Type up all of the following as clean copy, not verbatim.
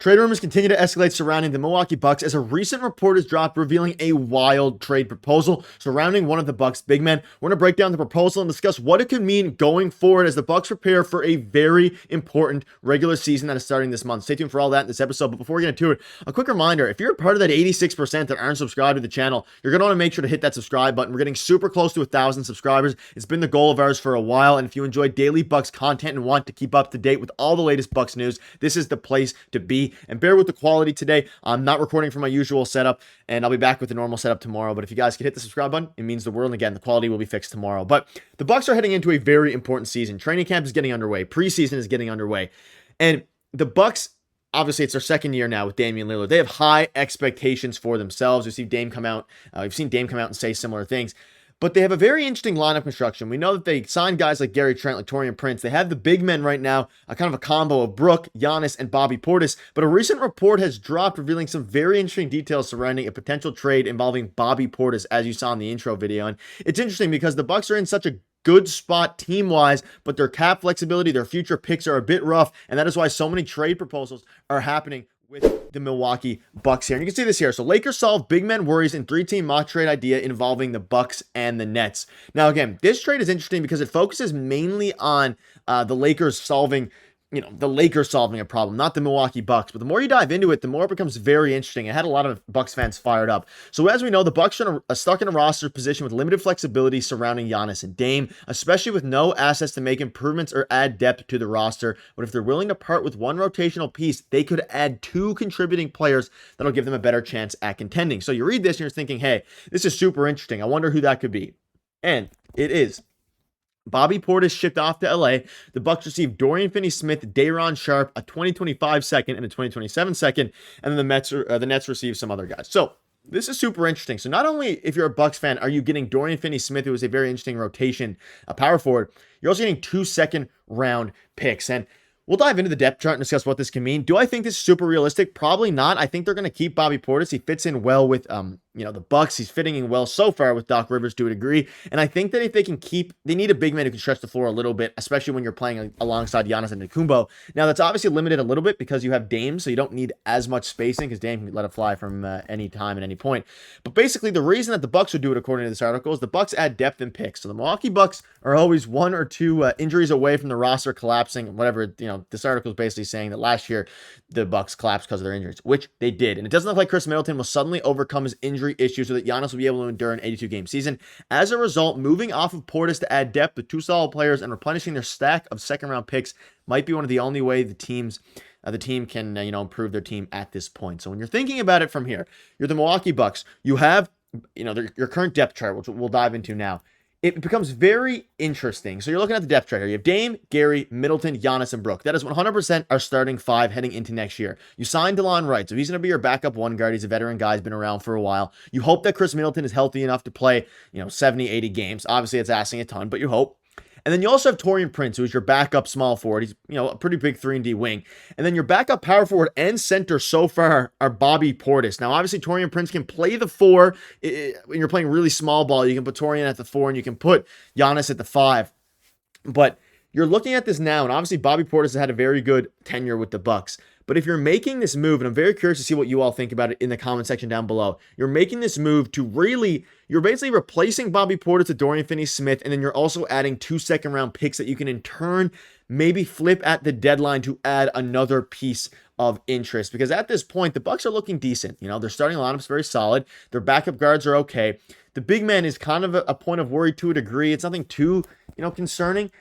Trade rumors continue to escalate surrounding the Milwaukee Bucks as a recent report has dropped revealing a wild trade proposal surrounding one of the Bucks' big men. We're going to break down the proposal and discuss what it could mean going forward as the Bucks prepare for a very important regular season that is starting this month. Stay tuned for all that in this episode, but before we get into it, a quick reminder, if you're a part of that 86% that aren't subscribed to the channel, you're going to want to make sure to hit that subscribe button. We're getting super close to 1,000 subscribers. It's been the goal of ours for a while, and if you enjoy daily Bucks content and want to keep up to date with all the latest Bucks news, this is the place to be. And bear with the quality today. I'm not recording from my usual setup, and I'll be back with the normal setup tomorrow. But if you guys could hit the subscribe button, it means the world. And again, the quality will be fixed tomorrow. But the Bucks are heading into a very important season. Training camp is getting underway. Preseason is getting underway. And the Bucks, obviously, it's their second year now with Damian Lillard. They have high expectations for themselves. We've seen Dame come out and say similar things. But they have a very interesting lineup construction. We know that they signed guys like Gary Trent, like Taurean Prince. They have the big men right now, a kind of a combo of Brook, Giannis, and Bobby Portis. But a recent report has dropped revealing some very interesting details surrounding a potential trade involving Bobby Portis, as you saw in the intro video. And it's interesting because the Bucks are in such a good spot team-wise, but their cap flexibility, their future picks are a bit rough, and that is why so many trade proposals are happening with the Milwaukee Bucks here. And you can see this here. So Lakers solve big men worries in 3-team mock trade idea involving the Bucks and the Nets. Now, again, this trade is interesting because it focuses mainly on the Lakers solving a problem, not the Milwaukee Bucks. But the more you dive into it, the more it becomes very interesting. It had a lot of Bucks fans fired up. So as we know, the Bucks are stuck in a roster position with limited flexibility surrounding Giannis and Dame, especially with no assets to make improvements or add depth to the roster. But if they're willing to part with one rotational piece, they could add two contributing players that'll give them a better chance at contending. So you read this and you're thinking, hey, this is super interesting. I wonder who that could be. And it is. Bobby Portis shipped off to LA. The Bucks received Dorian Finney-Smith, Day'Ron Sharpe, a 2025 second and a 2027 second, and then the Nets received some other guys. So this is super interesting. So not only if you're a Bucks fan, are you getting Dorian Finney-Smith, who is a very interesting rotation, a power forward, you're also getting 2 second-round picks. And we'll dive into the depth chart and discuss what this can mean. Do I think this is super realistic? Probably not. I think they're going to keep Bobby Portis. He fits in well with the Bucks. He's fitting in well so far with Doc Rivers to a degree. And I think that if they can they need a big man who can stretch the floor a little bit, especially when you're playing alongside Giannis and Antetokounmpo. Now, that's obviously limited a little bit because you have Dame, so you don't need as much spacing because Dame can let it fly from any time at any point. But basically, the reason that the Bucks would do it, according to this article, is the Bucks add depth and picks. So the Milwaukee Bucks are always 1 or 2 injuries away from the roster collapsing. Whatever, this article is basically saying that last year the Bucks collapsed because of their injuries, which they did. And it doesn't look like Chris Middleton will suddenly overcome his injury issues so that Giannis will be able to endure an 82-game season. As a result, moving off of Portis to add depth with 2 solid players and replenishing their stack of second-round picks might be one of the only way the team can improve their team at this point. So when you're thinking about it from here, you're the Milwaukee Bucks. You have your current depth chart, which we'll dive into now. It becomes very interesting. So you're looking at the depth chart here. You have Dame, Gary, Middleton, Giannis, and Brook. That is 100% our starting 5 heading into next year. You signed DeLon Wright, so he's going to be your backup one guard. He's a veteran guy. He's been around for a while. You hope that Chris Middleton is healthy enough to play 70, 80 games. Obviously, it's asking a ton, but you hope. And then you also have Taurean Prince, who is your backup small forward. He's, a pretty big 3-and-D wing. And then your backup power forward and center so far are Bobby Portis. Now, obviously, Taurean Prince can play the 4. When you're playing really small ball, you can put Taurean at the 4 and you can put Giannis at the 5. But you're looking at this now, and obviously Bobby Portis has had a very good tenure with the Bucks. But if you're making this move, and I'm very curious to see what you all think about it in the comment section down below, you're making this move to you're basically replacing Bobby Portis to Dorian Finney-Smith, and then you're also adding 2 second-round picks that you can in turn maybe flip at the deadline to add another piece of interest. Because at this point, the Bucks are looking decent. Their starting lineup's very solid. Their backup guards are okay. The big man is kind of a point of worry to a degree. It's nothing too, concerning.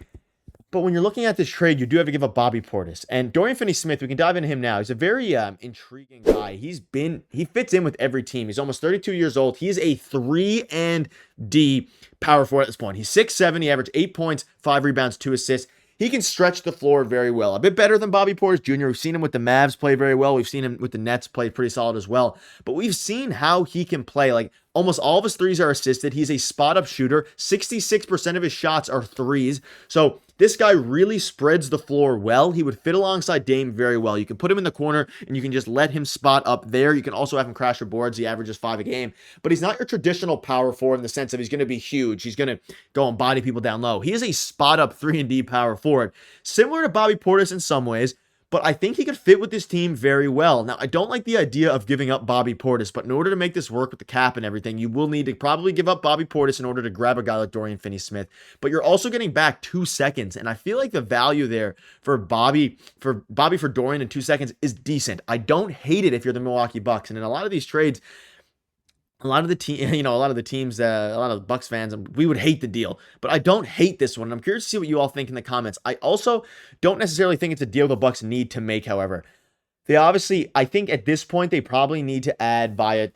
But when you're looking at this trade, you do have to give up Bobby Portis. And Dorian Finney-Smith, we can dive into him now. He's a very intriguing guy. He fits in with every team. He's almost 32 years old. He is a 3-and-D power forward at this point. He's 6'7". He averaged 8 points, 5 rebounds, 2 assists. He can stretch the floor very well. A bit better than Bobby Portis Jr. We've seen him with the Mavs play very well. We've seen him with the Nets play pretty solid as well. But we've seen how he can play. Like, almost all of his threes are assisted. He's a spot-up shooter. 66% of his shots are threes. So this guy really spreads the floor well. He would fit alongside Dame very well. You can put him in the corner, and you can just let him spot up there. You can also have him crash your boards. He averages 5 a game. But he's not your traditional power forward in the sense of he's going to be huge. He's going to go and body people down low. He is a spot-up 3-and-D power forward. Similar to Bobby Portis in some ways, but I think he could fit with this team very well. Now, I don't like the idea of giving up Bobby Portis, but in order to make this work with the cap and everything, you will need to probably give up Bobby Portis in order to grab a guy like Dorian Finney-Smith. But you're also getting back 2 seconds, and I feel like the value there for Dorian in 2 seconds is decent. I don't hate it if you're the Milwaukee Bucks, and in a lot of these trades, a lot of the teams, a lot of the Bucks fans, we would hate the deal, but I don't hate this one. I'm curious to see what you all think in the comments. I also don't necessarily think it's a deal the Bucks need to make. However, I think at this point they probably need to add via.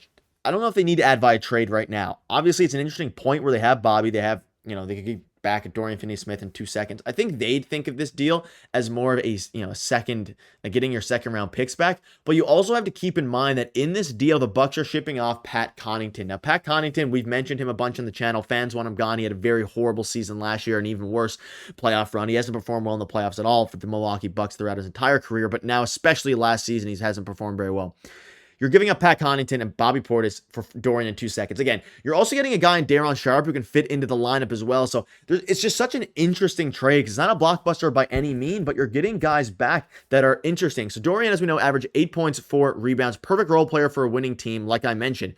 I don't know if they need to add via trade right now. Obviously, it's an interesting point where they have Bobby. They have, they could get back at Dorian Finney-Smith in 2 seconds. I think they'd think of this deal as more of a second, like getting your second round picks back. But you also have to keep in mind that in this deal, the Bucks are shipping off Pat Connaughton. Now, Pat Connaughton, we've mentioned him a bunch on the channel. Fans want him gone. He had a very horrible season last year, and even worse playoff run. He hasn't performed well in the playoffs at all for the Milwaukee Bucks throughout his entire career, but now, especially last season, he hasn't performed very well. You're giving up Pat Connaughton and Bobby Portis for Dorian in 2 seconds. Again, you're also getting a guy in Daron Sharp who can fit into the lineup as well. So it's just such an interesting trade because it's not a blockbuster by any mean, but you're getting guys back that are interesting. So Dorian, as we know, averaged 8 points, 4 rebounds, perfect role player for a winning team, like I mentioned.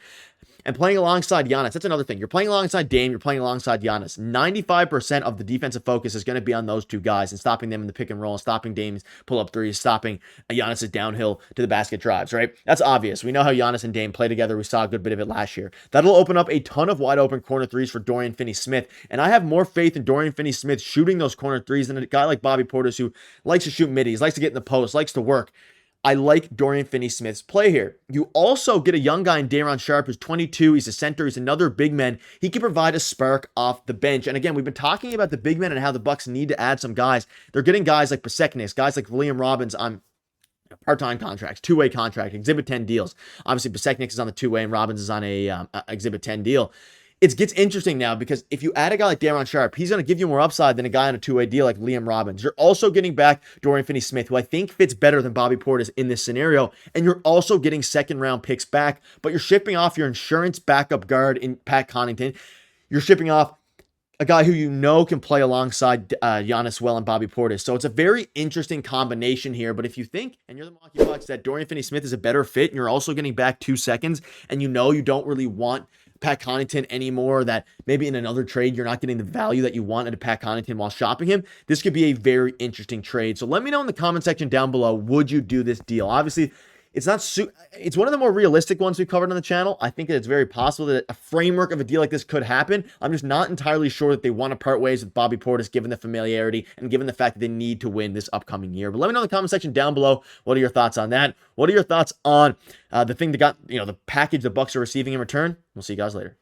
And playing alongside Giannis, that's another thing. You're playing alongside Dame, you're playing alongside Giannis. 95% of the defensive focus is going to be on those two guys and stopping them in the pick and roll, stopping Dame's pull-up threes, stopping Giannis' downhill to the basket drives, right? That's obvious. We know how Giannis and Dame play together. We saw a good bit of it last year. That'll open up a ton of wide-open corner threes for Dorian Finney-Smith, and I have more faith in Dorian Finney-Smith shooting those corner threes than a guy like Bobby Portis who likes to shoot middies, likes to get in the post, likes to work. I like Dorian Finney-Smith's play here. You also get a young guy in Daron Sharp who's 22. He's a center. He's another big man. He can provide a spark off the bench. And again, we've been talking about the big men and how the Bucks need to add some guys. They're getting guys like Pasecniks, guys like William Robbins on part-time contracts, two-way contract, Exhibit 10 deals. Obviously, Pasecniks is on the two-way and Robbins is on a Exhibit 10 deal. It gets interesting now because if you add a guy like Daron Sharp, he's going to give you more upside than a guy on a two-way deal like Liam Robbins. You're also getting back Dorian Finney-Smith, who I think fits better than Bobby Portis in this scenario, and you're also getting second-round picks back, but you're shipping off your insurance backup guard in Pat Connaughton. You're shipping off a guy who you know can play alongside Giannis well and Bobby Portis. So it's a very interesting combination here. But if you think, and you're the Milwaukee Bucks, that Dorian Finney-Smith is a better fit, and you're also getting back 2 seconds, and you know you don't really want Pat Connaughton anymore, that maybe in another trade you're not getting the value that you want out of Pat Connaughton while shopping him, this could be a very interesting trade. So let me know in the comment section down below, would you do this deal? Obviously, it's one of the more realistic ones we've covered on the channel. I think that it's very possible that a framework of a deal like this could happen. I'm just not entirely sure that they want to part ways with Bobby Portis, given the familiarity and given the fact that they need to win this upcoming year. But let me know in the comment section down below, what are your thoughts on that? What are your thoughts on the thing that got, the package the Bucks are receiving in return? We'll see you guys later.